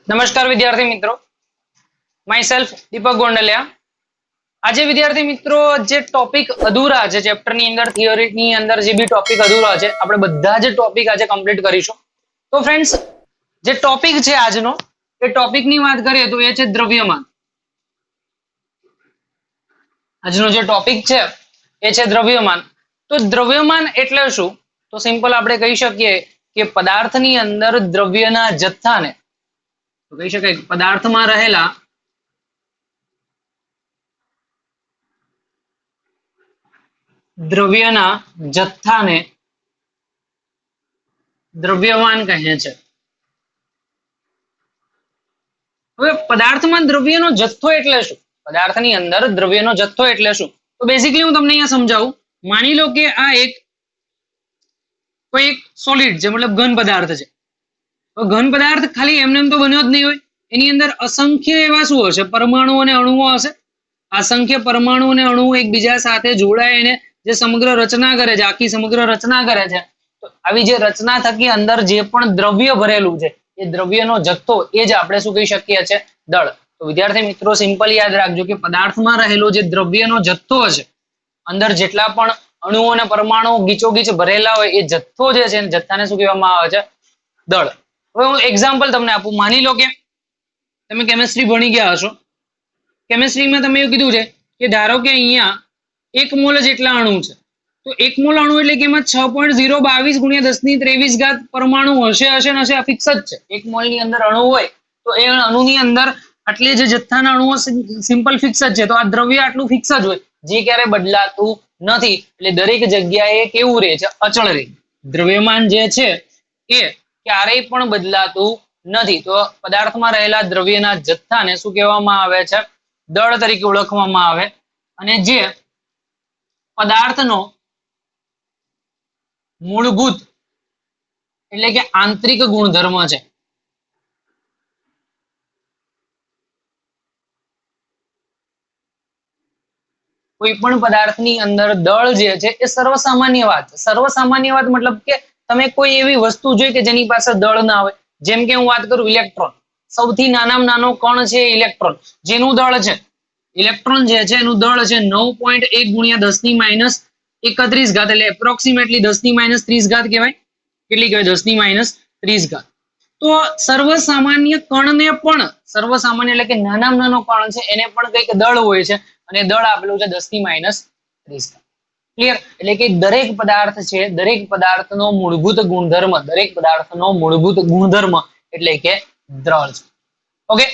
નમસ્કાર વિદ્યાર્થી મિત્રો, માય સેલ્ફ દીપક ગોંડલિયા. આજે વિદ્યાર્થી મિત્રો જે ટોપિક અધૂરા છે ચેપ્ટરની અંદર, થિયરીની અંદર જે બી ટોપિક અધૂરા છે, આપણે બધા જ ટોપિક આજે કમ્પ્લીટ કરીશું. તો ફ્રેન્ડ્સ, જે ટોપિક છે આજનો, એ ટોપિકની વાત કરીએ તો એ છે દ્રવ્યમાન. આજનો જે ટોપિક છે એ છે દ્રવ્યમાન. તો દ્રવ્યમાન એટલે શું? તો સિમ્પલ આપણે કહી શકીએ કે પદાર્થની અંદર દ્રવ્યના જથ્થાને, તો કહી શકાય પદાર્થમાં રહેલા દ્રવ્યના જથ્થાને દ્રવ્યમાન કહે છે. હવે પદાર્થમાં દ્રવ્યનો જથ્થો એટલે શું? પદાર્થની અંદર દ્રવ્યનો જથ્થો એટલે શું? તો બેઝિકલી હું તમને અહીંયા સમજાવું. માની લો કે આ કોઈ એક સોલિડ છે, મતલબ ઘન પદાર્થ છે. તો ઘન પદાર્થ ખાલી એમને એમ તો બન્યો જ નહીં હોય. એની અંદર અસંખ્ય એવા શું હશે? પરમાણુ અને અણુઓ હશે. અસંખ્ય પરમાણુ અને અણુઓ એકબીજા સાથે જોડાઈને જે સમગ્ર રચના કરે છે, આખી સમગ્ર રચના કરે છે. તો આવી જે રચના થકી અંદર જે પણ દ્રવ્ય ભરેલું છે, એ દ્રવ્યનો જથ્થો, એ જ આપણે શું કહી શકીએ છીએ? દળ. તો વિદ્યાર્થી મિત્રો સિમ્પલ યાદ રાખજો કે પદાર્થમાં રહેલો જે દ્રવ્યનો જથ્થો છે, અંદર જેટલા પણ અણુઓ અને પરમાણુ ગીચોગીચ ભરેલા હોય, એ જથ્થો જે છે, જથ્થાને શું કહેવામાં આવે છે? દળ. હવે હું એક્ઝામ્પલ તમને આપું. માની લો કે તમે કેમિસ્ટ્રી ભણી ગયા હશો. કેમિસ્ટ્રીમાં તમે એવું કીધું છે કે ધારો કે અહીંયા 1 મોલ જેટલા અણુ છે. તો 1 મોલ અણુ એટલે કે એમાં 6.022 ગુણ્યા 1023 પરમાણુ હશે ને હશે. આ ફિક્સ જ છે. 1 મોલની અંદર અણુ હોય તો એ અણુની અંદર આટલી જે જથ્થાના અણુઓ સિમ્પલ ફિક્સ જ છે. તો આ દ્રવ્ય આટલું ફિક્સ જ હોય, જે ક્યારે બદલાતું નથી. એટલે દરેક જગ્યાએ કેવું રહે છે? અચળ રહે. દ્રવ્યમાન જે છે એ ક્યારેય પણ બદલાતું નથી. તો પદાર્થમાં રહેલા દ્રવ્યના જથ્થાને શું કહેવામાં આવે છે? દળ તરીકે ઓળખવામાં આવે. અને જે પદાર્થનો મૂળભૂત એટલે કે આંતરિક ગુણધર્મ છે, કોઈ પણ પદાર્થની અંદર દળ જે છે એ સર્વસામાન્ય વાત. સર્વસામાન્ય વાત મતલબ કે તમે કોઈ એવી વસ્તુ જોઈ કે જેની પાસે દળ ના હોય. જેમ કે હું વાત કરું ઇલેક્ટ્રોન. સૌથી નાનામાં નાનો કણ છે ઇલેક્ટ્રોન, જેનું દળ છે, ઇલેક્ટ્રોન જે છે એનું દળ છે 9.1 ગુણ્યા 10 - 31 એટલે એપ્રોક્સિમેટલી 10 - 30 કહેવાય. કેટલી કહેવાય? 10 - 30. તો સર્વસામાન્ય કણને પણ, સર્વસામાન્ય એટલે કે નાનામાં નાનો કણ છે, એને પણ કંઈક દળ હોય છે, અને દળ આપેલું છે 10 - 30. ક્લિયર? એટલે કે દરેક પદાર્થ છે, દરેક પદાર્થનો મૂળભૂત ગુણધર્મ, દરેક પદાર્થનો મૂળભૂત ગુણધર્મ એટલે કે દળ છે. ઓકે,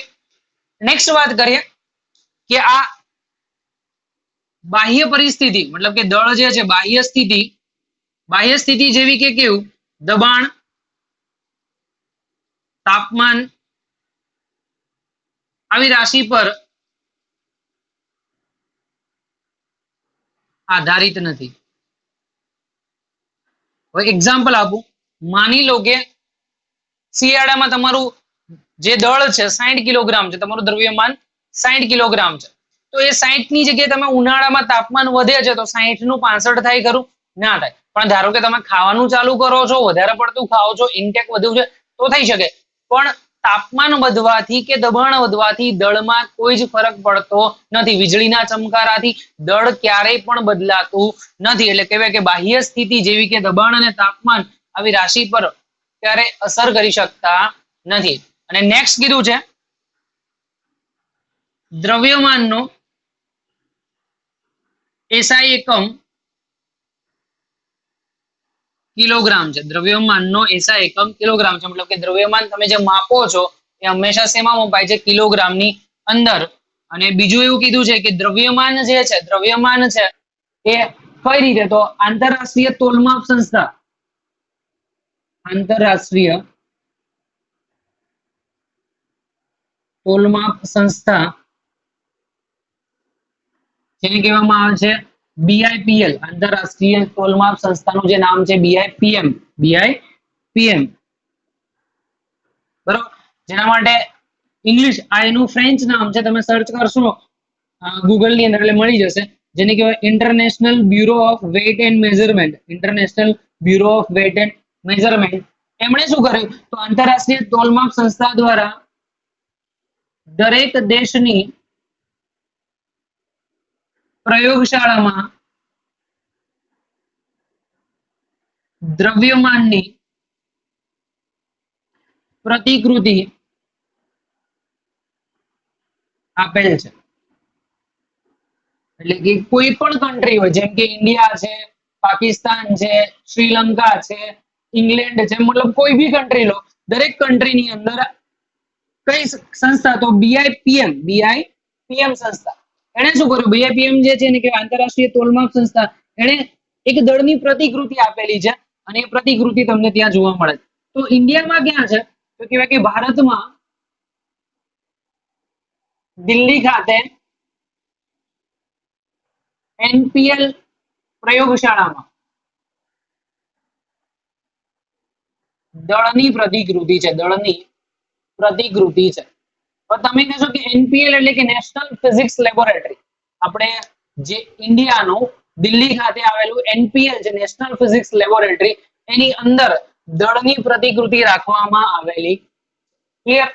નેક્સ્ટ વાત કરીએ કે આ બાહ્ય પરિસ્થિતિ, મતલબ કે દળ જે છે, બાહ્ય સ્થિતિ જેવી કે કેવું? દબાણ, તાપમાન, આવી રાશિ પર આધારિત નથી. હવે એક્ઝામ્પલ આપું. માની લો કે શિયાળામાં તમારું જે દળ છે 60 કિલોગ્રામ છે, તમારું દ્રવ્યમાન 60 કિલોગ્રામ છે. તો એ 60 ની જગ્યાએ તમે ઉનાળામાં તાપમાન વધે છે તો 60 નું 65 થાય ખરું? ના થાય. પણ ધારો કે તમે ખાવાનું ચાલુ કરો છો, વધારે પડતું ખાઓ છો, ઇન્ટેક વધ્યું છે, તો થઈ શકે. પણ તાપમાન વધવાથી કે દબાણ વધવાથી દળમાં કોઈ જ ફરક પડતો નથી. વીજળીના ચમકારાથી દળ ક્યારેય પણ બદલાતું નથી. એટલે કહેવાય કે બાહ્ય સ્થિતિ જેવી કે દબાણ અને તાપમાન આવી રાશિ પર ક્યારે અસર કરી શકતા નથી. અને નેક્સ્ટ કીધું છે દ્રવ્યમાનનો એસઆઈ એકમ કિલોગ્રામ છે. દ્રવ્યમાનનો એસઆઈ એકમ કિલોગ્રામ છે. મતલબ કે દ્રવ્યમાન તમે જે માપો છો એ હંમેશા શેમાં મપાય છે? કિલોગ્રામની અંદર. અને બીજું એવું કીધું છે કે દ્રવ્યમાન જે છે, દ્રવ્યમાન છે એ કઈ રીતે? તો આંતરરાષ્ટ્રીય તોલમાપ સંસ્થા, આંતરરાષ્ટ્રીય તોલમાપ સંસ્થા, જેને કહેવામાં આવે છે BIPL, આંતરરાષ્ટ્રીય તોલમાપ સંસ્થાનું જે નામ છે BIPM, બરોબર. જેના માટે ઇંગ્લિશ, આ એનું ફ્રેન્ચ નામ છે, તમે સર્ચ કરશો ગૂગલ ની અંદર એટલે મળી જશે. જેને કહેવાય international bureau of weight and measurement. International bureau of weight and measurement. એમણે શું કર્યું? તો આંતરરાષ્ટ્રીય તોલમાપ સંસ્થા દ્વારા દરેક દેશની પ્રયોગશાળામાં દ્રવ્યમાનની પ્રતિકૃતિ આપેલ છે. એટલે કે કોઈ પણ કન્ટ્રી હોય, જેમ કે ઇન્ડિયા છે, પાકિસ્તાન છે, શ્રીલંકા છે, ઇંગ્લેન્ડ છે, મતલબ કોઈ બી કન્ટ્રી લો, દરેક કન્ટ્રીની અંદર કઈ સંસ્થા, તો બીઆઈપીએમ સંસ્થા, એને શું કર્યું, બીઆઈપીએમ જે છે ને કે આંતરરાષ્ટ્રીય તોલમાપ સંસ્થા, એને એક દળની પ્રતિકૃતિ આપેલી છે અને એ પ્રતિકૃતિ તમને ત્યાં જોવા મળે છે. તો ઇન્ડિયામાં ક્યાં છે, તો કહેવાય કે ભારતમાં દિલ્હી ખાતે એનપીએલ પ્રયોગશાળામાં દળની પ્રતિકૃતિ છે, દળની પ્રતિકૃતિ છે. તો તમે કહેશો કે એનપીએલ એટલે કે નેશનલ ફિઝિક્સ લેબોરેટરી, આપણે જે ઇન્ડિયાનું દિલ્હી ખાતે આવેલું એનપીએલ છે, નેશનલ ફિઝિક્સ લેબોરેટરી, એની અંદર દળની પ્રતિકૃતિ રાખવામાં આવેલી. ક્લિયર?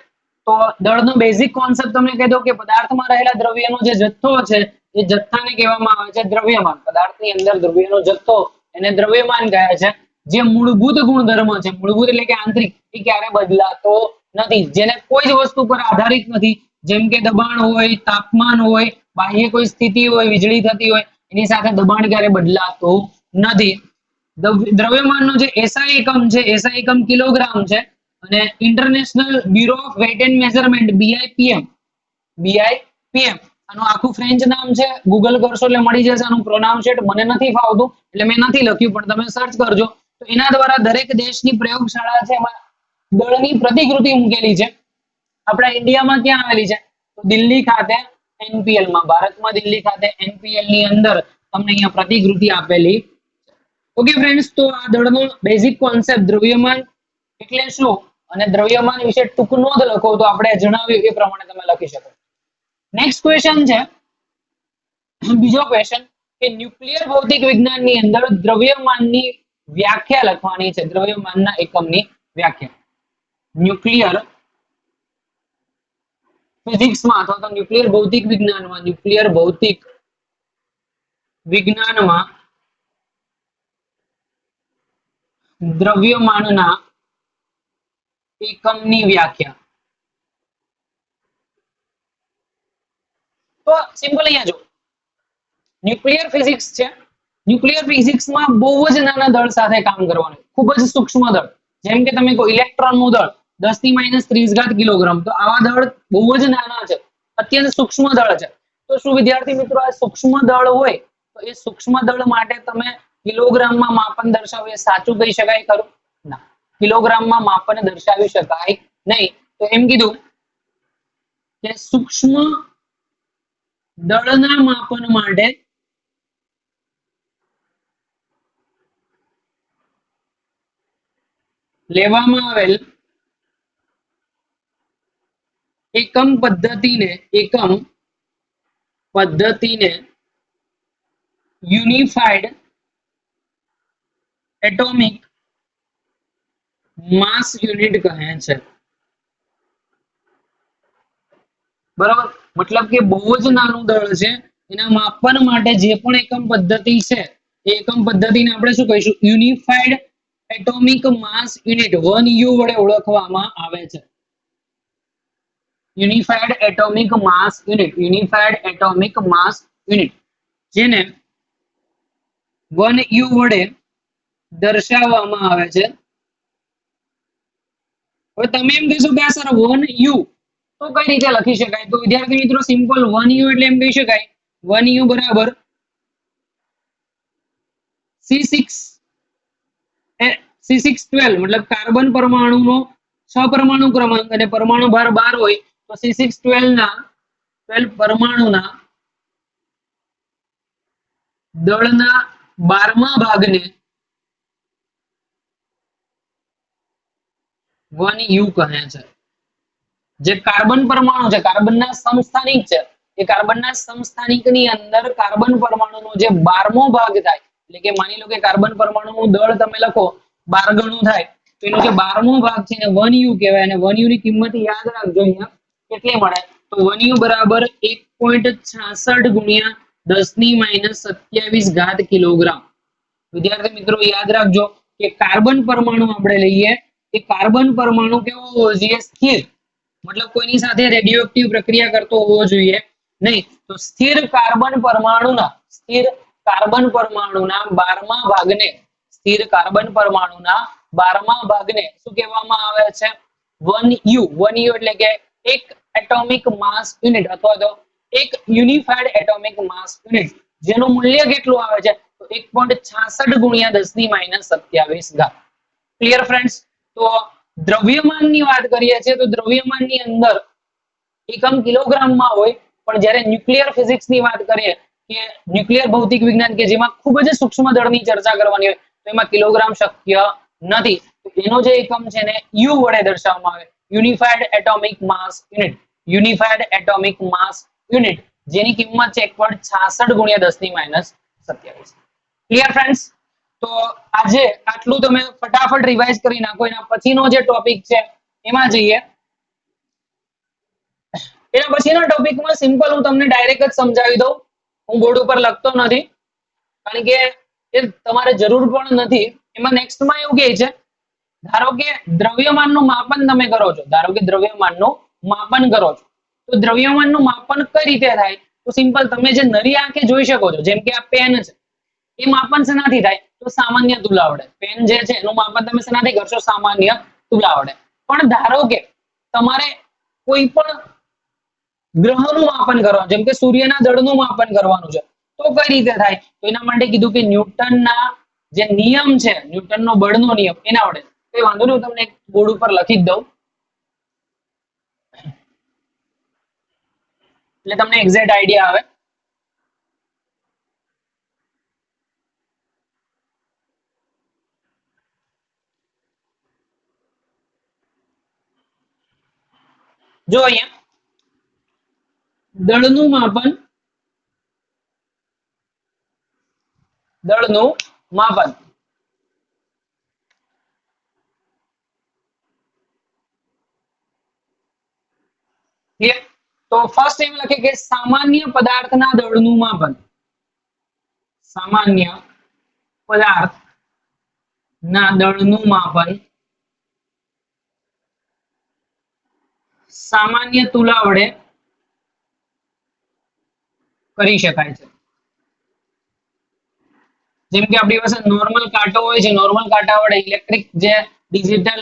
તો દળનો બેઝિક કોન્સેપ્ટ તમને કહી દઉં કે પદાર્થમાં રહેલા દ્રવ્યનો જે જથ્થો છે એ જથ્થાને કહેવામાં આવે છે દ્રવ્યમાન. પદાર્થની અંદર દ્રવ્યનો જથ્થો એને દ્રવ્યમાન કહે છે. જે મૂળભૂત ગુણધર્મ છે, મૂળભૂત એટલે કે આંતરિક, એ ક્યારે બદલાતો નથી, જેને કોઈ જ વસ્તુ પર આધારિત નથી, જેમ કે દબાણ હોય, તાપમાન હોય, બાહ્ય કોઈ સ્થિતિ હોય, વીજળી થતી હોય, એની સાથે દબાણ ક્યારે બદલાતું નથી. દ્રવ્યમાનનો જે એસઆઈ એકમ છે, એસઆઈ એકમ કિલોગ્રામ છે, અને international bureau of weight and measurement BIPM આનું આખું ફ્રેન્ચ નામ છે, ગૂગલ કરશો એટલે મળી જશે. આનું પ્રોનાઉન્સિએટ મને નથી ફાવતું એટલે મેં નથી લખ્યું, પણ તમે સર્ચ કરજો. તો એના દ્વારા દરેક દેશની પ્રયોગશાળા છે એમાં દળની પ્રતિકૃતિ મૂકેલી છે. આપણા ઇન્ડિયામાં ક્યાં આવેલી છે, તો દિલ્હી ખાતે એનપીએલ માં, ભારતમાં દિલ્હી ખાતે એનપીએલ ની અંદર તમને અહીંયા પ્રતિકૃતિ આપેલી. ઓકે ફ્રેન્ડ્સ, તો આ દળનો બેઝિક કોન્સેપ્ટ દ્રવ્યમાન એટલે શું અને દ્રવ્યમાન વિશે ટૂંક નોંધ લખો, તો આપણે જણાવ્યું એ પ્રમાણે તમે લખી શકો. નેક્સ્ટ ક્વેશ્ચન છે, બીજો ક્વેશ્ચન, કે ન્યુક્લિયર ભૌતિક વિજ્ઞાનની અંદર દ્રવ્યમાનની વ્યાખ્યા લખવાની છે, દ્રવ્યમાનના એકમની વ્યાખ્યા. ન્યુક્લિયર ફિઝિક્સમાં અથવા તો ન્યુક્લિયર ભૌતિક વિજ્ઞાનમાં, ન્યુક્લિયર ભૌતિક વિજ્ઞાનમાં દ્રવ્યમાનના એકમની વ્યાખ્યા. તો સિમ્પલ અહીંયા જો ન્યુક્લિયર ફિઝિક્સ છે, ન્યુક્લિયર ફિઝિક્સમાં બહુ જ નાના દળ સાથે કામ કરવાનું, ખૂબ જ સૂક્ષ્મ દળ, જેમ કે તમે કહો ઇલેક્ટ્રોનનું દળ 10⁻³ કિલોગ્રામ, તો આવા દળ બહુ જ નાના છે, અત્યંત સૂક્ષ્મ દળ છે. તો શું વિદ્યાર્થી મિત્રો, આ સૂક્ષ્મ દળ હોય તો એ સૂક્ષ્મ દળ માટે તમે કિલોગ્રામમાં માપન દર્શાવો, એ સાચું કહી શકાય ખરું? ના, કિલોગ્રામમાં માપન દર્શાવી શકાય નહીં. તો એમ કીધું કે સૂક્ષ્મ દળના માપન માટે લેવામાં આવેલ એકમ પદ્ધતિને યુનિફાઈડ એટોમિક માસ યુનિટ કહે છે. બરાબર, મતલબ કે બહુ જ નાનું દળ છે, એના માપન માટે જે પણ એકમ પદ્ધતિ છે એ એકમ પદ્ધતિને આપણે શું કહીશું? યુનિફાઈડ એટોમિક માસ યુનિટ, 1U વડે ઓળખવામાં આવે છે. યુનિફાઈડ એટોમિક માસ યુનિટ, યુનિફાઈડ એટોમિક માસ યુનિટ, જેને 1U વડે દર્શાવવામાં આવે છે. હવે તમે એમ કહેશો કે આ સર 1U તો કઈ રીતે લખી શકાય? તો વિદ્યાર્થી મિત્રો સિમ્પલ 1U એટલે એમ કહી શકાય 1U બરાબર C612, મતલબ કાર્બન પરમાણુનો 6 પરમાણુ ક્રમાંક અને પરમાણુ ભાર 12 હોય તો C612 ના 12 પરમાણુના દળના 12મા ભાગને 1U કહે છે. જે કાર્બન પરમાણુ છે, કાર્બનના સમસ્થાનિક છે, એ કાર્બનના સમસ્થાનિકની અંદર કાર્બન પરમાણુનો જે 12મો ભાગ થાય, એટલે કે માની લો કે કાર્બન પરમાણુનું દળ તમે લખો 12 ગણું થાય, તો એનો જે 12મો ભાગ છે એને 1U કહેવાય. અને 1U ની કિંમત યાદ રાખજો અહીંયા કેટલી મળે, તો 1u બરાબર 1.66 ગુણ્યા 10⁻27 ઘાત કિલોગ્રામ. વિદ્યાર્થી મિત્રો યાદ રાખજો કે કાર્બન પરમાણુ આપણે લઈએ એ કાર્બન પરમાણુ કેવો હોવો જોઈએ? સ્થિર, મતલબ કોઈની સાથે રેડિયોએક્ટિવ પ્રક્રિયા કરતો હોવો જોઈએ નહીં. તો સ્થિર કાર્બન પરમાણુના 12મા ભાગને શું કહેવામાં આવે છે? 1u. 1u એટલે કે એક એટોમિક માસ યુનિટ અથવા તો એક યુનિફાઈડ એટોમિક માસ યુનિટ, જેનું મૂલ્ય કેટલું આવે છે? તો 1.66 ગુણ્યા 10⁻27 ઘાત. Clear friends? તો દ્રવ્યમાનની વાત કરીએ છીએ તો દ્રવ્યમાનની અંદર એકમ કિલોગ્રામમાં હોય, પણ જ્યારે ન્યુક્લિયર ફિઝિક્સની વાત કરીએ કે ન્યુક્લિયર ભૌતિક વિજ્ઞાન કે જેમાં ખૂબ જ સૂક્ષ્મ દળની ચર્ચા કરવાની હોય તો એમાં કિલોગ્રામ શક્ય નથી. તો એનો જે એકમ છે ને યુ વડે દર્શાવવામાં આવે, યુનિફાઈડ એટોમિક માસ યુનિટ. યુનિફાઈડ એટોમિક માસ યુનિટ જેની કિંમત છે 1.66 ગુણ્યા 10⁻27. Clear friends? તો આજે આટલું તમે ફટાફટ રિવાઇઝ કરી નાખો. એના પછીનો જે ટોપિક છે એમાં જઈએ. એના પછીના ટોપિકમાં સિમ્પલ હું તમને ડાયરેક્ટ જ સમજાવી દઉં. હું બોર્ડ ઉપર લખતો નથી કારણ કે એ તમારે જરૂર પણ નથી. એમાં નેક્સ્ટમાં એવું કહે છે, ધારો કે દ્રવ્યમાનનું માપન તમે કરો છો. તો દ્રવ્યમાનનું માપન કઈ રીતે થાય? તો સિમ્પલ, તમે જે નરી આંખે જોઈ શકો છો, જેમ કે આ પેન છે, એ માપન શેનાથી થાય? તો સામાન્ય તુલા વડે. પેન જે છે એનું માપન તમે શેનાથી કરશો? સામાન્ય તુલા વડે. પણ ધારો કે તમારે કોઈ પણ ગ્રહનું માપન કરવાનું, જેમ કે સૂર્યના દળનું માપન કરવાનું છે, તો કઈ રીતે થાય? તો એના માટે કીધું કે ન્યૂટનના જે નિયમ છે, ન્યૂટનનો બળનો નિયમ, એના વડે. કઈ વાંધો નહીં, હું તમને બોર્ડ ઉપર લખી જ દઉં એટલે તમને એક્ઝેક્ટ આઈડિયા આવે. જો અહીંયા દળનું માપન તો ફર્સ્ટ એમ લખે કે સામાન્ય પદાર્થના દળનું માપન. સામાન્ય પદાર્થના દળનું માપન સામાન્ય તુલા વડે કરી શકાય છે. જેમ કે આપણી પાસે નોર્મલ કાંટો હોય છે, નોર્મલ કાંટા વડે ઇલેક્ટ્રિક જે ડિજિટલ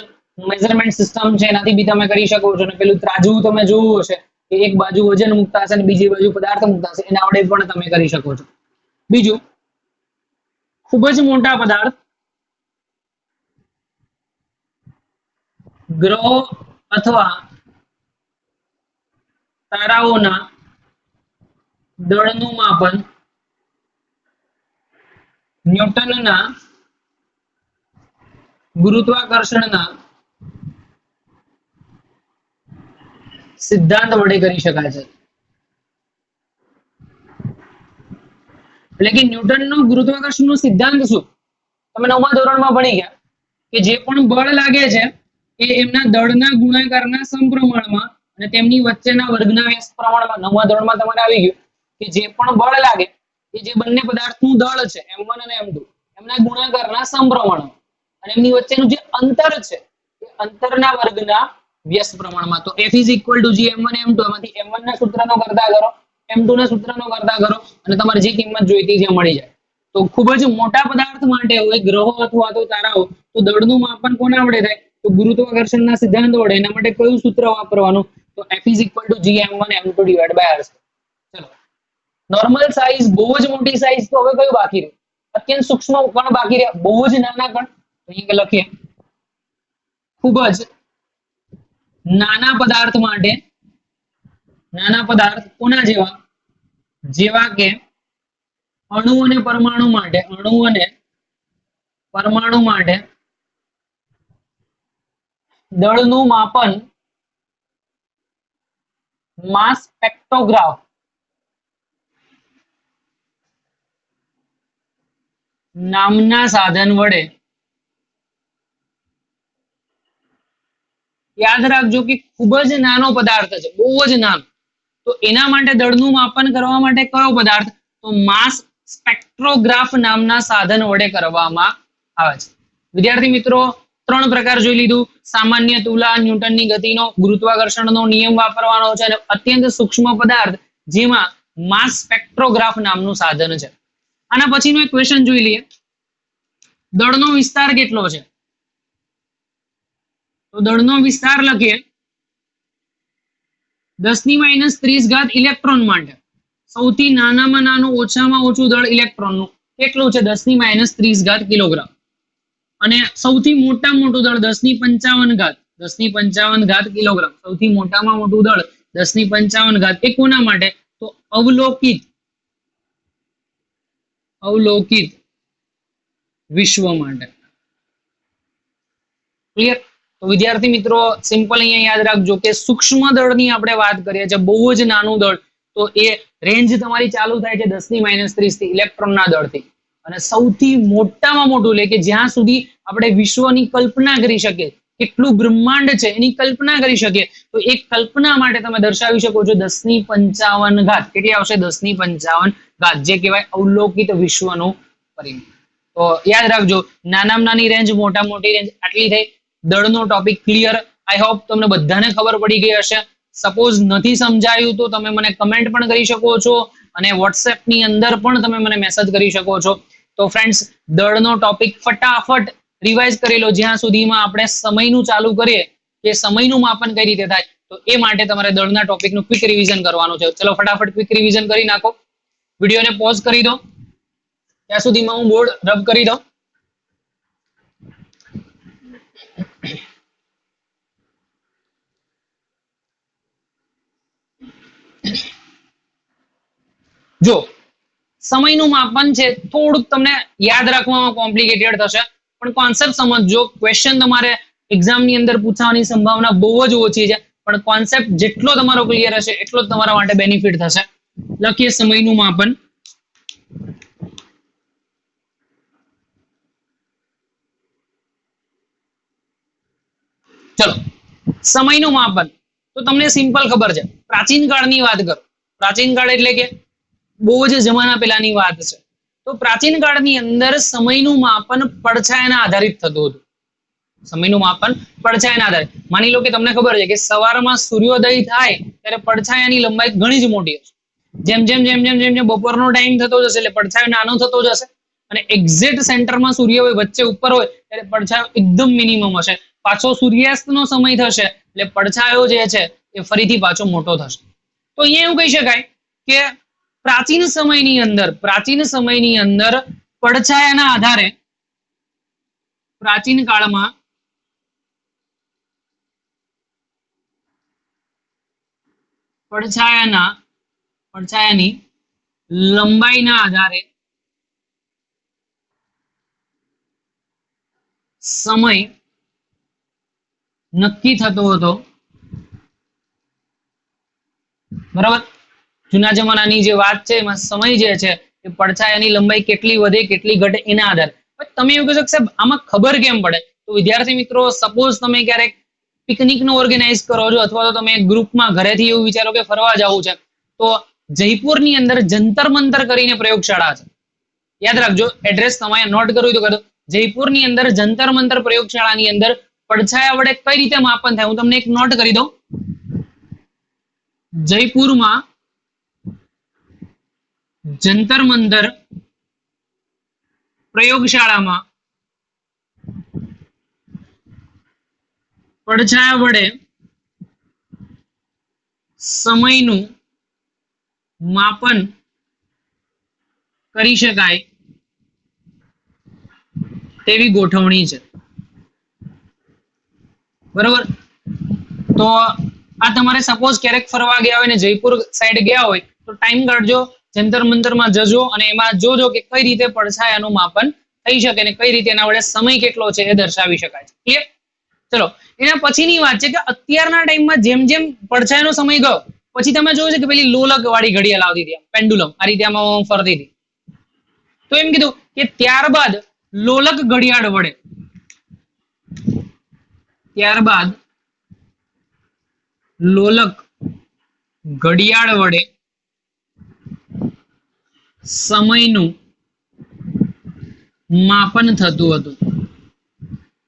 મેઝરમેન્ટ સિસ્ટમ છે એનાથી બી તમે કરી શકો છો. અને પેલું ત્રાજવું તમે જોયું હશે કે એક બાજુ વજન મુકતા હશે અને બીજી બાજુ પદાર્થ મુકતા હશે, એના વડે પણ તમે કરી શકો છો. બીજું, ખૂબ જ મોટા પદાર્થ, ગ્રહો અથવા તારાઓના દળનું માપન ન્યૂટનના ગુરુત્વાકર્ષણના સિદ્ધાંત વડે કરી શકાય છે. એટલે કે ન્યૂટનનો ગુરુત્વાકર્ષણનો સિદ્ધાંત શું? તમે 9મા ધોરણમાં ભણી ગયા કે જે પણ બળ લાગે છે એ એમના દળના ગુણાકારના સમપ્રમાણમાં અને તેમની વચ્ચેના વર્ગના વ્યાસ પ્રમાણમાં. 9મા ધોરણમાં તમારે આવી ગયું કે જે પણ બળ લાગે એ જે બંને પદાર્થનું દળ છે m1 અને m2 એમના ગુણાકારના સમપ્રમાણમાં અને એમની વચ્ચેનું જે અંતર છે એ અંતરના વર્ગના વ્યસ્ત પ્રમાણમાં. તો F is equal to G m1 m2, એમાંથી m1 ના સૂત્રનો કરતા કરો, m2 ના સૂત્રનો કરતા કરો અને તમારે જે કિંમત જોઈતી છે મળી જાય. તો ખૂબ જ મોટા પદાર્થ માટે હોય, ગ્રહો અથવા તો તારાઓ, તો દળનું માપન કોના વડે થાય? તો ગુરુત્વાકર્ષણના સિદ્ધાંત વડે. એના માટે કયું સૂત્ર વાપરવાનું? તો F is equal to G m1 m2 divided by r. ચલો, નોર્મલ સાઈઝ, બહુ જ મોટી સાઈઝ તો હવે કયું બાકી રહ્યું? અત્યંત સૂક્ષ્મ કણ બાકી રહ્યા, બહુ જ નાના કણ. અહીંયા લખીએ ખૂબ જ નાના પદાર્થ માટે, નાના પદાર્થ કોના જેવા? જેવા કે અણુ અને પરમાણુ માટે દળનું માપન માસ સ્પેક્ટ્રોગ્રાફ નામના સાધન વડે. યાદ રાખજો કે ખૂબ જ નાનો પદાર્થ છે, બહુ જ નાનો. તો એના માટે દળનું માપન કરવા માટે કયો પદાર્થ? તો માસ સ્પેક્ટ્રોગ્રાફ નામના સાધન વડે કરવામાં આવે છે. વિદ્યાર્થી મિત્રો, 3 પ્રકાર જોઈ લીધું. સામાન્ય તુલા, ન્યૂટનની ગતિનો, ગુરુત્વાકર્ષણનો નિયમ વાપરવાનો છે, અને અત્યંત સૂક્ષ્મ પદાર્થ જેમાં માસ સ્પેક્ટ્રોગ્રાફ નામનું સાધન છે. આના પછીનો એક ક્વેશ્ચન જોઈ લઈએ. દળનો વિસ્તાર કેટલો છે? તો દળનો વિસ્તાર લખીએ 10⁻³ ઇલેક્ટ્રોન માટે. સૌથી નાનામાં નાનું ઓછામાં ઓછું દળ ઇલેક્ટ્રોનનું કેટલું છે? 10⁻³ કિલોગ્રામ. અને સૌથી મોટામાં મોટું દળ 10⁵ કિલોગ્રામ. સૌથી મોટામાં મોટું દળ 10⁵ એ કોના માટે? તો અવલોકિત વિશ્વ માટે. ક્લિયર? તો વિદ્યાર્થી મિત્રો, સિમ્પલ અહીંયા યાદ રાખજો કે સૂક્ષ્મ દળની આપણે વાત કરીએ છીએ, બહુ જ નાનું દળ, તો એ રેન્જ તમારી ચાલુ થાય છે 10⁻³ થી ઇલેક્ટ્રોનના દળથી. અને સૌથી મોટામાં મોટું એટલે કે જ્યાં સુધી આપણે વિશ્વની કલ્પના કરી શકીએ, કેટલું બ્રહ્માંડ છે એની કલ્પના કરી શકીએ, તો એ કલ્પના માટે તમે દર્શાવી શકો છો 10⁵. કેટલી આવશે? 10⁵, જે કહેવાય અવલોકિત વિશ્વનું પરિમાણ. તો યાદ રાખજો, નાનામાં નાની રેન્જ, મોટા મોટી રેન્જ, આટલી થઈ. દળનો ટોપિક ક્લિયર. આઈ હોપ તમને બધાને ખબર પડી ગઈ હશે. સપોઝ નથી સમજાયું તો તમે મને કમેન્ટ પણ કરી શકો છો, અને વોટ્સએપ ની અંદર પણ તમે મને મેસેજ કરી શકો છો. તો ફ્રેન્ડ્સ, દળનો ટોપિક ફટાફટ રિવાઇઝ કરી લો જ્યાં સુધીમાં આપણે સમયનું ચાલુ કરીએ કે સમયનું માપન કઈ રીતે થાય. તો એ માટે તમારે દળના ટોપિકનું ક્વિક રિવિઝન કરવાનું છે. ચલો ફટાફટ ક્વિક રિવિઝન કરી નાખો. વિડીયોને પોઝ કરી દો, ત્યાં સુધીમાં હું બોર્ડ રબ કરી દઉં. જો સમયનું માપન છે થોડુંક તમને યાદ રાખવામાં કોમ્પ્લિકેટેડ થશે, પણ કોન્સેપ્ટ સમજજો. ક્વેશ્ચન તમારે એક્ઝામની અંદર પૂછવાની સંભાવના બહુ જ ઓછી છે, પણ કોન્સેપ્ટ જેટલો તમારો ક્લિયર હશે એટલો જ તમારા માટે બેનિફિટ થશે. લખીએ સમયનું માપન. ચલો, સમયનું માપન તો તમને સિમ્પલ ખબર છે. પ્રાચીન કાળની વાત કરો. પ્રાચીન કાળ એટલે કે બહુ જ જમાના પહેલાની વાત છે. તો પ્રાચીન કાળની અંદર સમયનું માપન પડછાયાના આધારિત થતું હતું. સમયનું માપન પડછાયાના આધારે. માની લો કે તમને ખબર છે કે સવારમાં સૂર્યોદય થાય ત્યારે પડછાયાની લંબાઈ ઘણી જ મોટી હશે. જેમ જેમ જેમ જેમ જેમ જેમ બપોરનો ટાઈમ થતો જશે એટલે પડછાયો નાનો થતો જશે, અને એક્ઝેક્ટ સેન્ટરમાં સૂર્ય હોય, વચ્ચે ઉપર હોય, ત્યારે પડછાયો એકદમ મિનિમમ હશે. પાછો સૂર્યાસ્તનો સમય થશે એટલે પડછાયો જે છે એ ફરીથી પાછો મોટો થશે. તો અહીંયા એવું કહી શકાય કે પ્રાચીન સમયની અંદર પડછાયાના આધારે પ્રાચીન કાળમાં પડછાયાની લંબાઈના આધારે સમય નક્કી થતો હતો. બરાબર? જૂના જમાનાની જે વાત છે એમાં સમય જે છે એ પડછાયાની લંબાઈ કેટલી વધે કેટલી ઘટે એના આધારે. તમે એવું કહો કે સાહેબ આમાં ખબર કેમ પડે? તો વિદ્યાર્થી મિત્રો, સપોઝ તમે ક્યારેક પિકનિક નો ઓર્ગેનાઇઝ કરો છો, અથવા તો તમે ગ્રુપમાં ઘરેથી એવું વિચારો કે ફરવા જવું છે, તો જયપુરની અંદર જંતર મંતર કરીને પ્રયોગશાળા છે. યાદ રાખજો, એડ્રેસ તમારે નોટ કરવું તો કરો. જયપુરની અંદર જંતર મંતર પ્રયોગશાળાની અંદર પડછાયા વડે કઈ રીતે માપન થાય હું તમને એક નોટ કરી દઉં. જયપુરમાં જંતર મંતર પ્રયોગશાળામાં પડછાયા વડે સમયનું માપન કરી શકાય તેવી ગોઠવણી છે. બરોબર? તો આ તમારે સપોઝ ક્યારેક ફરવા ગયા હોય ને જયપુર સાઈડ ગયા હોય તો ટાઈમ કાઢજો, જંતર મંતરમાં જજો, અને એમાં જોજો કે કઈ રીતે પડછાયાનું માપન થઈ શકે ને કઈ રીતે એના વડે સમય કેટલો છે એ દર્શાવી શકાય છે. ક્લિયર? ચલો, એના પછીની વાત છે કે અત્યારના ટાઈમમાં જેમ જેમ પડછાયાનો સમય ગયો પછી તમે જોયું છે કે પેલી લોલક વાળી ઘડિયાળ આવતી હતી, પેન્ડુલમ આ રીતે આમાં ફરતી હતી. તો એમ કીધું કે ત્યારબાદ લોલક ઘડિયાળ ઘડિયાળ વડે સમયનું માપન થતું હતું.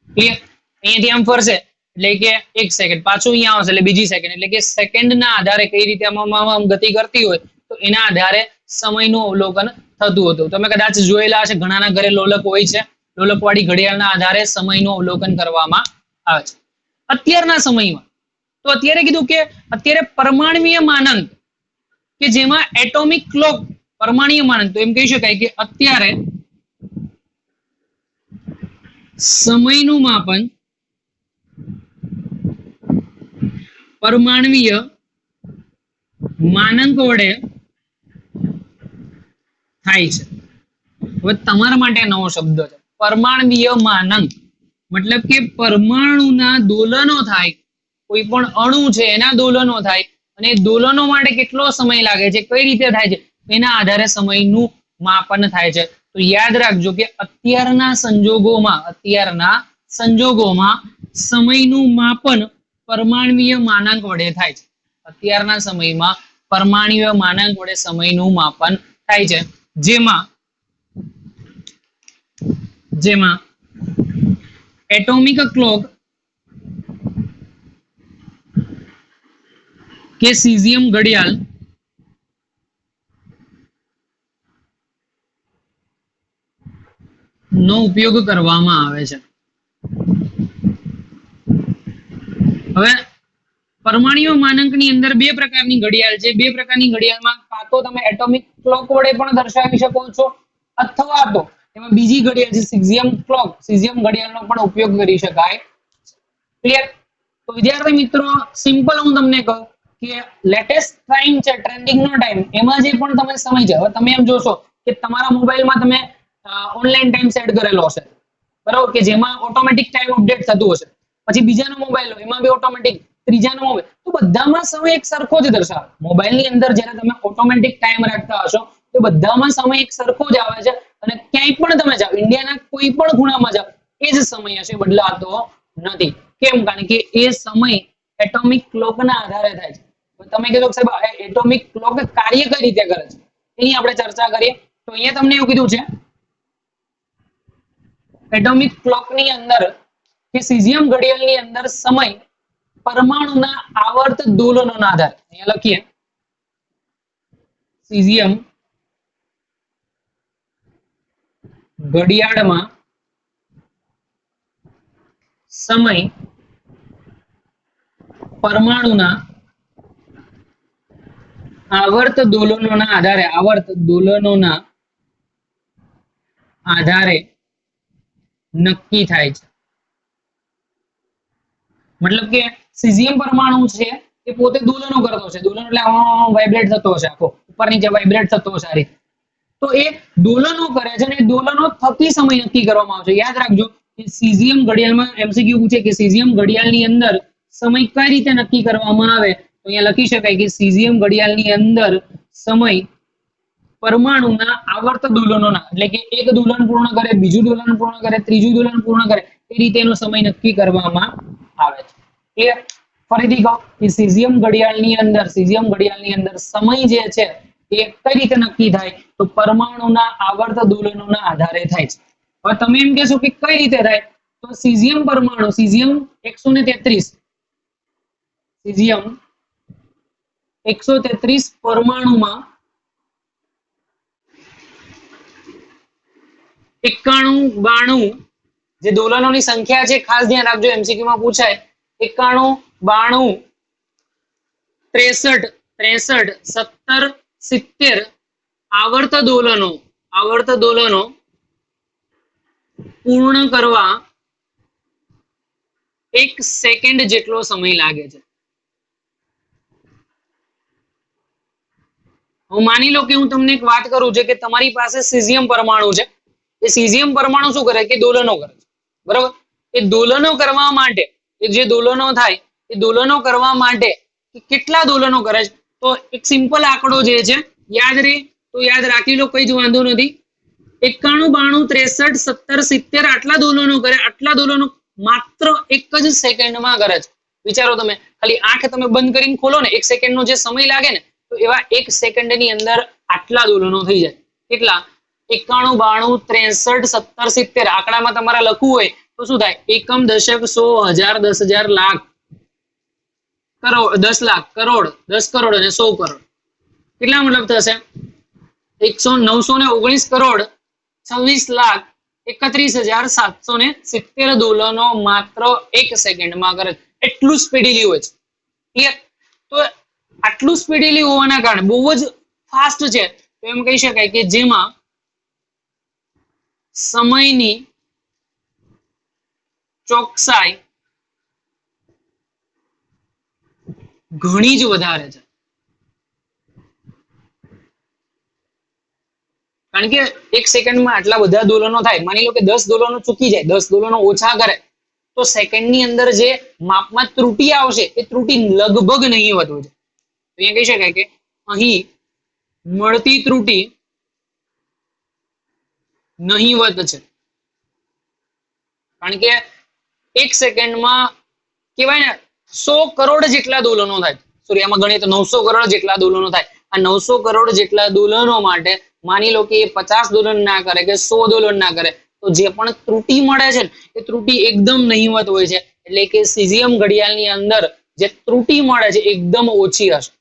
ક્લિયર? અહીંયાથી આમ ફરશે એટલે કે 1 સેકન્ડ, પાછું અહીંયા આવશે એટલે બીજી સેકન્ડ, એટલે કે સેકન્ડના આધારે કઈ રીતે આમ ગતિ કરતી હોય તો એના આધારે સમયનું અવલોકન થતું હતું. તમે કદાચ જોયેલા હશે, ઘણાના ઘરે લોલક હોય છે. લોલકવાળી ઘડિયાળના આધારે સમયનું અવલોકન કરવામાં આવે છે. અત્યારના સમયમાં તો અત્યારે કીધું કે અત્યારે પરમાણ્વીય માનંક કે જેમાં એટોમિક ક્લોક, પરમાણ્વીય માનંક, તો એમ કહી શકાય કે અત્યારે સમયનું માપન પરમાણ્વીય માનંક વડે થાય છે. હવે તમારા માટે નવો શબ્દ છે, પરમાણ્વીય માનંક. મતલબ કે પરમાણુના દોલનો થાય, કોઈ પણ અણુ છે એના દોલનો થાય, અને દોલનો માટે કેટલો સમય લાગે છે, કઈ રીતે થાય છે, એના આધારે સમયનું માપન થાય છે. તો યાદ રાખજો કે અત્યારના સંજોગોમાં સમયનું માપન પરમાણ્વીય માનાંક વડે થાય છે. અત્યારના સમયમાં પરમાણ્વીય માનાંક વડે સમયનું માપન થાય છે, જેમાં એટોમિક ક્લોક કે સીઝિયમ ઘડિયાળ નો ઉપયોગ કરવામાં આવે છે. હવે પરમાણ્વીય માનાંકની અંદર બે પ્રકારની ઘડિયાળ છે. બે પ્રકારની ઘડિયાળમાં કાં તો તમે એટોમિક ક્લોક વડે પણ દર્શાવી શકો છો, અથવા તો એમાં બીજી ઘડિયાળ છે સીઝિયમ ક્લોક, સીઝિયમ ઘડિયાળનો પણ ઉપયોગ કરી શકાય. ક્લિયર? તો વિદ્યાર્થી મિત્રો, સિમ્પલ હું તમને કહું કે લેટેસ્ટ ટાઈમ છે, ટ્રેન્ડિંગ નો ટાઈમ, એમાં જે પણ તમે સમય છે, હવે તમે એમ જોશો કે તમારા મોબાઈલમાં તમે ઓનલાઈન ટાઈમ સેટ કરેલો હશે, બરાબર, કે જેમાં ઓટોમેટિક ટાઈમ અપડેટ થતું હશે. પછી બીજાનો મોબાઈલ હોય એમાં બી ઓટોમેટિક, ત્રીજાનો મોબાઈલ, તો બધામાં સમય એક સરખો જ દર્શાવે. મોબાઈલની અંદર જ્યારે તમે ઓટોમેટિક ટાઈમ રાખતા હશો તો બધામાં સમય એક સરખો જ આવે છે, અને ક્યાંય પણ તમે જાઓ, ઇન્ડિયાના કોઈ પણ ખૂણામાં જાઓ, એ જ સમય હશે, બદલાતો નથી. કેમ? કારણ કે એ સમય એટોમિક ક્લોકના આધારે થાય છે. તમે કીધું સાહેબ એટોમિક ક્લોક કાર્ય કઈ રીતે કરે છે, એની આપણે ચર્ચા કરીએ. તો અહીંયા તમને એવું કીધું છે એટોમિક ક્લોકની અંદર કે સીઝિયમ ઘડિયાળની અંદર સમય પરમાણુના આવર્ત દોલનોના આધારે, અહીંયા લખીએ સીઝિયમ ઘડિયાળમાં સમય પરમાણુના આવર્ત દોલનોના આધારે નક્કી થાય છે. મતલબ કે સીઝિયમ પરમાણુ છે એ પોતે દોલનો કરતો છે, દોલન એટલે વાઇબ્રેટ થતો હશે, આખો ઉપર નીચે વાઇબ્રેટ થતો હશે આ રીતે. તો એ દોલનો કરે છે, અને દોલનો થકી સમય નક્કી કરવામાં આવે છે. યાદ રાખજો કે સીઝિયમ ઘડિયાળમાં એમસીક્યુ પૂછે કે સીઝિયમ ઘડિયાળની અંદર સમય કઈ રીતે નક્કી કરવામાં આવે, તો અહીંયા લખી શકાય કે સીઝિયમ ઘડિયાળની અંદર સમય પરમાણુના આવર્ત દોલનોના, એટલે કે એક દોલન પૂર્ણ કરે, બીજું દોલન પૂર્ણ કરે, ત્રીજું દોલન પૂર્ણ કરે, એ રીતે એનો સમય નક્કી કરવામાં આવે છે. ક્લિયર? ફરીથી કહો કે સીઝિયમ ઘડિયાળની અંદર સમય જે છે એ કઈ રીતે નક્કી થાય, તો પરમાણુના આવર્ત દોલનોના આધારે થાય છે. હવે તમે એમ કહેશો કે કઈ રીતે થાય, તો સીઝિયમ પરમાણુ, સીઝિયમ 133 પરમાણુમાં 91, 92 જે દોલનોની સંખ્યા છે, ખાસ ધ્યાન રાખજો, એમસીક્યુ માં પૂછાય. 91, 92, 63, 17, 70 આવર્ત દોલનો પૂર્ણ કરવા 1 સેકન્ડ જેટલો સમય લાગે છે. હું માની લો કે હું તમને એક વાત કરું છું કે તમારી પાસે સીઝિયમ પરમાણુ છે. એ સીઝિયમ પરમાણુ શું કરે કે દોલનો કરે છે, બરાબર. એ દોલનો કરવા માટે, એ જે દોલનો થાય એ દોલનો કરવા માટે કેટલા દોલનો કરે છે, તો એક સિમ્પલ આંકડો જે છે યાદ રહે તો યાદ રાખી લો, કઈ જ વાંધો નથી. 91, 92, 63, 17, 70 આટલા દોલનો કરે, આટલા દોલનો માત્ર 1 જ સેકન્ડમાં કરે છે. વિચારો તમે, ખાલી આંખ તમે બંધ કરીને ખોલો ને 1 સેકન્ડનો જે સમય લાગે ને, તો એવા 1 સેકન્ડની અંદર આટલા દોલનો થઈ જાય. કેટલા? 91, 92, 63, 70, 70 આંકડામાં તમારા લખવું હોય તો શું થાય? એકમ, દશક, 100, 1000, 10,000, લાખ, કરોડ, 10 લાખ, કરોડ, 10 કરોડ અને 100 કરોડ. કેટલા મતલબ થશે? 919 કરોડ 26,31,770 દોલનો માત્ર 1 સેકન્ડમાં કરે. એટલું સ્પીડીલી હોય છે. ક્લિયર? તો આટલું સ્પીડીલી હોવાના કારણે બહુ જ ફાસ્ટ છે, તો એમ કહી શકાય કે જેમાં સમયની ચોકસાઈ ઘણી જ વધારે છે. કારણ કે 1 સેકન્ડમાં આટલા બધા દોલનો થાય. માની લો કે 10 દોલનો ચૂકી જાય, 10 દોલનો ઓછા કરે, તો સેકન્ડની અંદર જે માપમાં ત્રુટી આવશે એ ત્રુટી લગભગ નહીવત હોય છે. તો અહીંયા કહી શકાય કે અહીં મળતી ત્રુટી નહીવત છે. કારણ કે 1 સેકન્ડમાં કહેવાય ને 100 કરોડ જેટલા દોલનો થાય. સોરી, આમાં ગણીએ તો 900 કરોડ જેટલા દોલનો થાય. આ 900 કરોડ જેટલા દોલનો માટે માની લો કે એ 50 દોલન ના કરે કે 100 દોલન ના કરે, તો જે પણ ત્રુટી મળે છે ને એ ત્રુટી એકદમ નહીવત હોય છે. એટલે કે સીઝિયમ ઘડિયાળની અંદર જે ત્રુટી મળે છે એકદમ ઓછી હશે.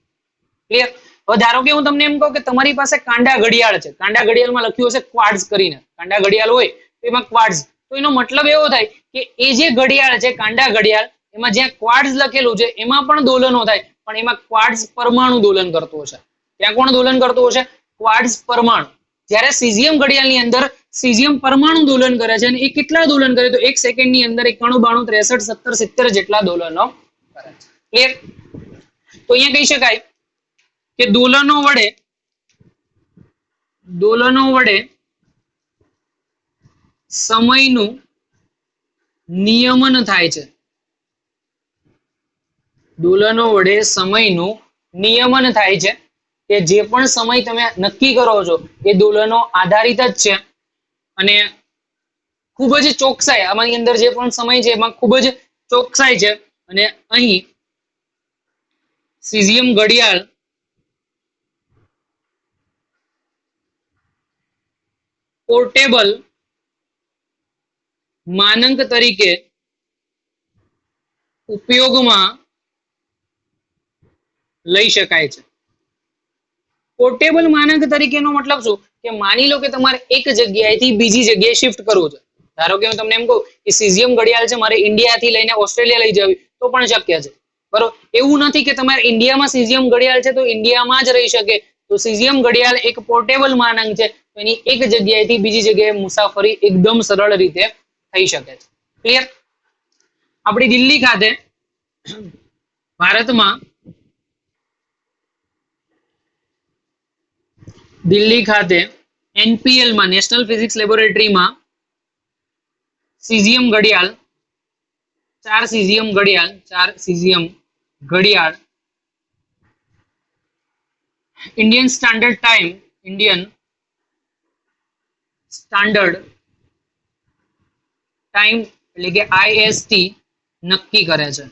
ક્લિયર? હવે ધારો કે હું તમને એમ કહું કે તમારી પાસે કાંડા ઘડિયાળ છે, કાંડા ઘડિયાળમાં લખ્યું હશે ક્વાર્ટઝ કરીને, કાંડા ઘડિયાળ હોય તો એમાં ક્વાર્ટઝ, તો એનો મતલબ એવો થાય કે એ જે ઘડિયાળ છે કાંડા ઘડિયાળ, એમાં જ્યાં ક્વાર્ટઝ લખેલું છે એમાં પણ દોલનો થાય, પણ એમાં ક્વાર્ટઝ પરમાણુ દોલન કરતો હશે. ત્યાં કોણ દોલન કરતું હશે? ક્વાર્ટઝ પરમાણુ. જ્યારે સીઝિયમ ઘડિયાળની અંદર સીઝિયમ પરમાણુ દોલન કરે છે, અને એ કેટલા દોલન કરે? તો 1 સેકન્ડની અંદર 91, 92, 63, 70, 70 જેટલા દોલનો કરે છે. ક્લિયર? તો અહીંયા કહી શકાય કે દોલનો વડે સમયનું નિયમન થાય છે. દોલનો વડે સમયનું નિયમન થાય છે, કે જે પણ સમય તમે નક્કી કરો છો એ દોલનો આધારિત જ છે, અને ખૂબ જ ચોકસાઈ, આમાંની અંદર જે પણ સમય છે એમાં ખૂબ જ ચોકસાઈ છે. અને અહીં સીઝિયમ ઘડિયાળ પોર્ટેબલ માનક તરીકે ઉપયોગમાં લઈ શકાય છે. પોર્ટેબલ માનક તરીકેનો મતલબ શું? કે માની લો કે તમારે એક જગ્યાએથી બીજી જગ્યાએ શિફ્ટ કરવું છે. ધારો કે હું તમને એમ કહું કે સીઝિયમ ઘડિયાળ છે મારે ઇન્ડિયાથી લઈને ઓસ્ટ્રેલિયા લઈ જવી, તો પણ શક્ય છે. બરોબર? એવું નથી કે તમારે ઇન્ડિયામાં સીઝિયમ ઘડિયાળ છે તો ઇન્ડિયામાં જ રહી શકે. તો સીઝિયમ ઘડિયાળ એક પોર્ટેબલ માનક છે, એની એક જગ્યાએથી બીજી જગ્યાએ મુસાફરી એકદમ સરળ રીતે થઈ શકે છે. ક્લિયર? આપણી દિલ્હી ખાતે ભારતમાં દિલ્હી ખાતે NPL માં નેશનલ ફિઝિક્સ લેબોરેટરીમાં સીઝિયમ ઘડિયાળ, 4 સીઝિયમ ઘડિયાળ ઇન્ડિયન સ્ટાન્ડર્ડ ટાઈમ એટલે કે IST નક્કી કરે છે.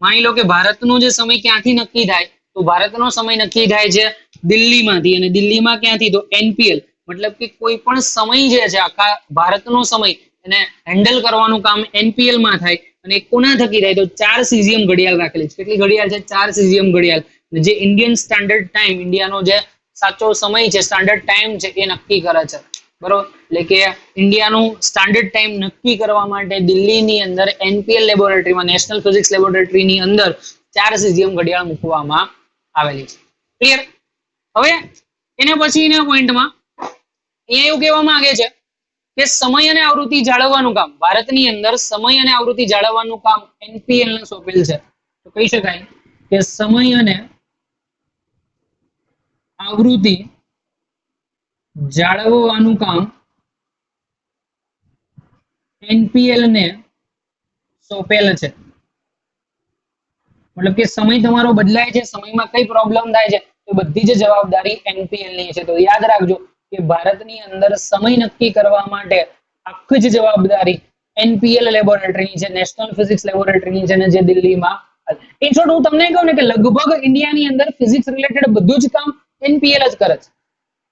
માની લો કે ભારતનો જે સમય ક્યાંથી નક્કી થાય? તો ભારતનો સમય નક્કી થાય છે દિલ્હીમાંથી, અને દિલ્હીમાં ક્યાંથી? તો NPL, મતલબ કે કોઈ પણ સમય જે છે આખા ભારતનો સમય એને હેન્ડલ કરવાનું કામ NPL માં થાય. અને કોના થકી થાય? તો 4 સીઝિયમ ઘડિયાળ રાખેલી છે. કેટલી ઘડિયાળ છે? 4 સીઝિયમ ઘડિયાળ. જે ઇન્ડિયન સ્ટાન્ડર્ડ ટાઈમ, ઇન્ડિયાનો જે સાચો સમય છે, સ્ટાન્ડર્ડ ટાઈમ છે એ નક્કી કરે છે. બરોબર? એટલે કે ઇન્ડિયાનું સ્ટાન્ડર્ડ ટાઈમ નક્કી કરવા માટે દિલ્હીની અંદર NPL લેબોરેટરીમાં, નેશનલ ફિઝિક્સ લેબોરેટરીની અંદર 4 સીઝિયમ ઘડિયાળ મૂકવામાં આવેલી છે. ક્લિયર? હવે એના પછીના પોઈન્ટમાં અહીંયા એવું કહેવા માંગે છે કે સમય અને આવૃત્તિ જાળવવાનું કામ, ભારતની અંદર સમય અને આવૃત્તિ જાળવવાનું કામ NPL ને સોંપેલ છે. તો કહી શકાય કે સમય અને આવૃત્તિ જાળવવાનું કામ NPL ને સોંપેલ છે. મતલબ કે સમય તમારો બદલાય છે, સમયમાં કઈ પ્રોબ્લેમ થાય છે, તો બધી જ જવાબદારી NPL ની છે. તો યાદ રાખજો કે ભારતની અંદર સમય નક્કી કરવા માટે આખી જ જવાબદારી NPL લેબોરેટરીની છે, નેશનલ ફિઝિક્સ લેબોરેટરીની છે, ને જે દિલ્હીમાં. ઇન શોર્ટ હું તમને કહું ને કે લગભગ ઇન્ડિયાની અંદર ફિઝિક્સ રિલેટેડ બધું જ કામ NPL જ કરે છે,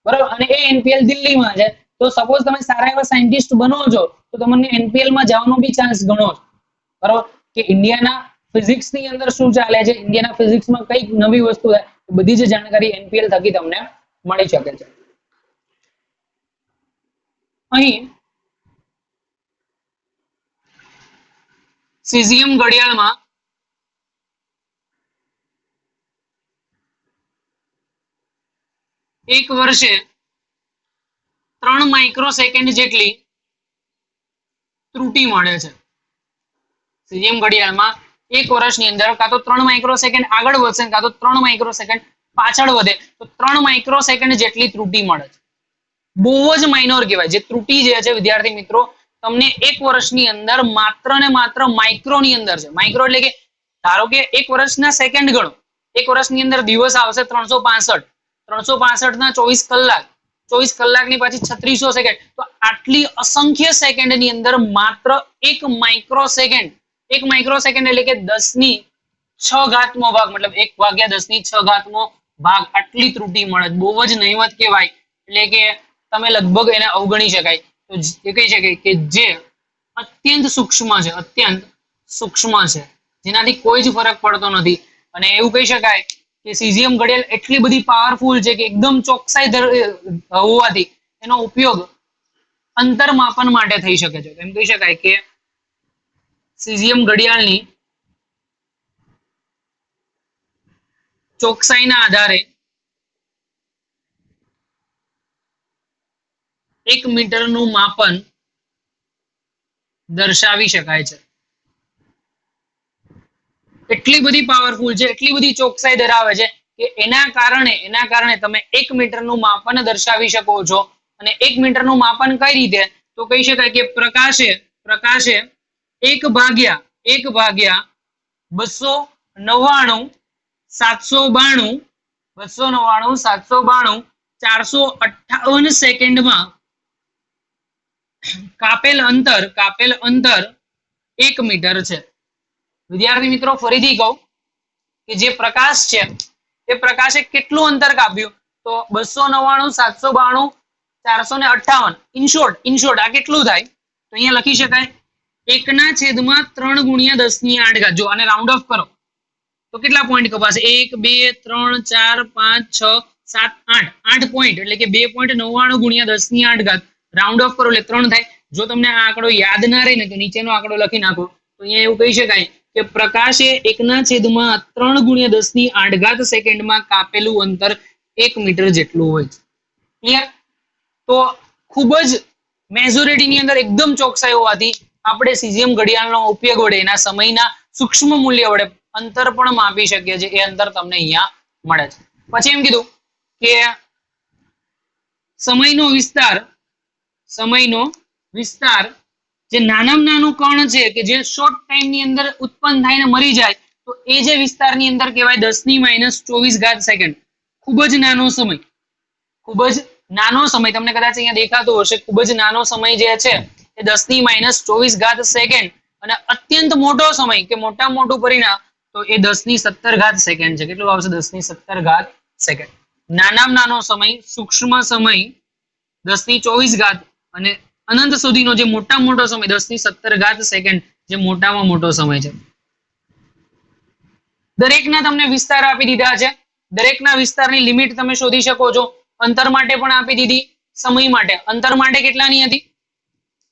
બરાબર. અને એ NPL દિલ્હીમાં છે. તો સપોઝ તમે સારા એવા સાયન્ટિસ્ટ બનો છો તો તમને NPL માં જવાનો બી ચાન્સ ઘણો છે, બરાબર. કે ઇન્ડિયાના ફિઝિક્સ ની અંદર શું ચાલે છે, ઇન્ડિયાના ફિઝિક્સમાં કઈ નવી વસ્તુ છે, બધી જ જાણકારી NPL થકી તમને મળી શકે છે. અહીં સીઝિયમ ઘડિયાળમાં એક વર્ષે 3 માઇક્રોસેકન્ડ જેટલી ત્રુટિ મળે છે. સીઝિયમ ઘડિયાળમાં એક વર્ષની અંદર કાં તો 3 માઇક્રોસેકન્ડ આગળ વધશે કાં તો 3 માઇક્રોસેકન્ડ પાછળ વધે તો 3 માઇક્રોસેકન્ડ જેટલી ત્રુટિ મળે છે. બહુ જ માઇનોર કહેવાય. જે ત્રુટિ જે છે વિદ્યાર્થી મિત્રો તમને એક વર્ષની અંદર માત્ર ને માત્ર માઇક્રોની અંદર છે. માઇક્રો એટલે કે ધારો કે એક વર્ષના સેકન્ડ ગણો, એક વર્ષની અંદર દિવસ આવશે 365, 365 ના 24 કલાક, 24 કલાકની પાછી 3600 સેકન્ડ. તો આટલી અસંખ્ય સેકન્ડની અંદર માત્ર એક માઇક્રોસેકન્ડ એટલે કે 10⁶ ભાગ, મતલબ 1/10⁶ ભાગ આટલી ત્રુટિ મળે. બહુ જ નહીવત કહેવાય. એટલે કે તમે લગભગ એને અવગણી શકાય. તો એ કહી શકાય કે જે અત્યંત સૂક્ષ્મ છે, જેનાથી કોઈ જ ફરક પડતો નથી. અને એવું કહી શકાય કે સીઝિયમ ઘડિયાળ એટલી બધી પાવરફુલ છે કે એકદમ ચોકસાઈ હોવાથી એનો ઉપયોગ અંતર માપન માટે થઈ શકે છે. એમ કહી શકાય કે સીઝિયમ ઘડિયાળની ચોકસાઈના આધારે 1 મીટરનું માપન દર્શાવી શકાય છે. એટલી બધી પાવરફુલ છે, એટલી બધી ચોકસાઈ ધરાવે છે કે એના કારણે તમે 1 મીટરનું માપન દર્શાવી શકો છો. અને 1 મીટરનું માપન કઈ રીતે? તો કહી શકાય કે પ્રકાશે 1/299,792 સેકન્ડમાં કાપેલ અંતર 1 મીટર છે. વિદ્યાર્થી મિત્રો ફરીથી કહું કે જે પ્રકાશ છે એ પ્રકાશે કેટલું અંતર કાપ્યું? તો 299,792,458. ઇન શોર્ટ આ કેટલું થાય? તો અહીંયા લખી શકાય 1/3 × 10⁸. જો આને રાઉન્ડ ઓફ કરો તો કેટલા પોઈન્ટ કપાશે? 1 2 3 4 5 6 7 8 8 પોઈન્ટ, એટલે કે 2.99 × 10⁸. રાઉન્ડ ઓફ કરો એટલે 3 થાય. જો તમને આ આંકડો યાદ ના રહે ને તો નીચેનો આંકડો લખી નાખો. તો અહીંયા એવું કહી શકાય કે પ્રકાશે 1/3 × 10⁸ સેકન્ડમાં કાપેલું અંતર 1 મીટર જેટલું હોય છે. ક્લિયર? તો ખૂબ જ મેજોરિટીની અંદર એકદમ ચોકસાઈ હોવાથી આપણે સીઝિયમ ઘડિયાળનો ઉપયોગ વડે એના સમયના સૂક્ષ્મ મૂલ્ય વડે અંતર પણ માપી શકીએ છીએ. એ અંતર તમને અહીંયા મળે છે. પછી એમ કીધું કે સમયનો વિસ્તાર જે નાનામાં નાનું કણ છે કે જે શોર્ટ ટાઈમની અંદર ઉત્પન્ન થઈને મરી જાય તો એ જે વિસ્તારની અંદર કહેવાય 10⁻24 સેકન્ડ. ખૂબ જ નાનો સમય તમને કદાચ અહીંયા દેખાતો હશે. ખૂબ જ નાનો સમય જે છે એ 10⁻24 સેકન્ડ. અને અત્યંત મોટો સમય કે મોટામાં મોટું પરિણામ તો એ 10⁻17 સેકન્ડ છે. કેટલું આવશે? 10⁻17 સેકન્ડ. નાનામાં નાનો સમય, સૂક્ષ્મ સમય 10⁻24 અને અનંત સુધીનો જે મોટામાં મોટો સમય 10⁻17 સેકન્ડ જે મોટામાં મોટો સમય છે. દરેકના તમને વિસ્તાર આપી દીધા છે. દરેકના વિસ્તારની લિમિટ તમે શોધી શકો છો. અંતર માટે પણ આપી દીધી, સમય માટે. અંતર માટે કેટલાની હતી?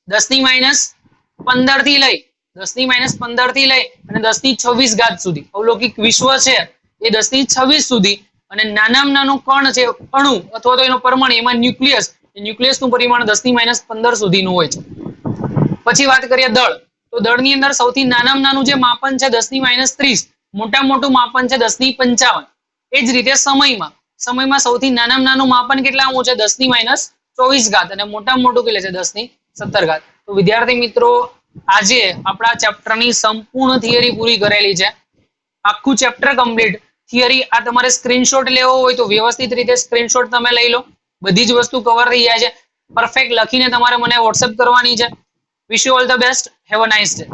10⁻15 થી લઈ 10⁻15 થી લઈ અને 10⁻26 સુધી. અવલૌકિક વિશ્વ છે એ 10⁻26 સુધી. અને નાનામાં નાનું કણ છે, અણુ અથવા તો એનો પરમાણુ, એમાં ન્યુક્લિયસનું પરિમાણ 10⁻15 સુધીનું હોય છે. પછી વાત કરીએ દળ. તો દળની અંદર સૌથી નાનામાં નાનું જે માપન છે 10⁻30, મોટામાં મોટું માપન છે 10⁻55. એ જ રીતે સમયમાં સૌથી નાનામાં નાનું માપન કેટલામું છે? 10⁻24 અને મોટામાં મોટું કેટલે છે? 10⁻17. તો વિદ્યાર્થી મિત્રો આજે આપણા ચેપ્ટરની સંપૂર્ણ થિયરી પૂરી કરેલી છે. આખું ચેપ્ટર કમ્પ્લીટ. થિયરી આ તમારે સ્ક્રીનશોટ લેવો હોય તો વ્યવસ્થિત રીતે સ્ક્રીનશોટ તમે લઈ લો. બધી જ વસ્તુ કવર થઈ જાય છે. પરફેક્ટ લખીને તમારે મને વોટ્સએપ કરવાની છે. Wish you all the best. Have a nice day.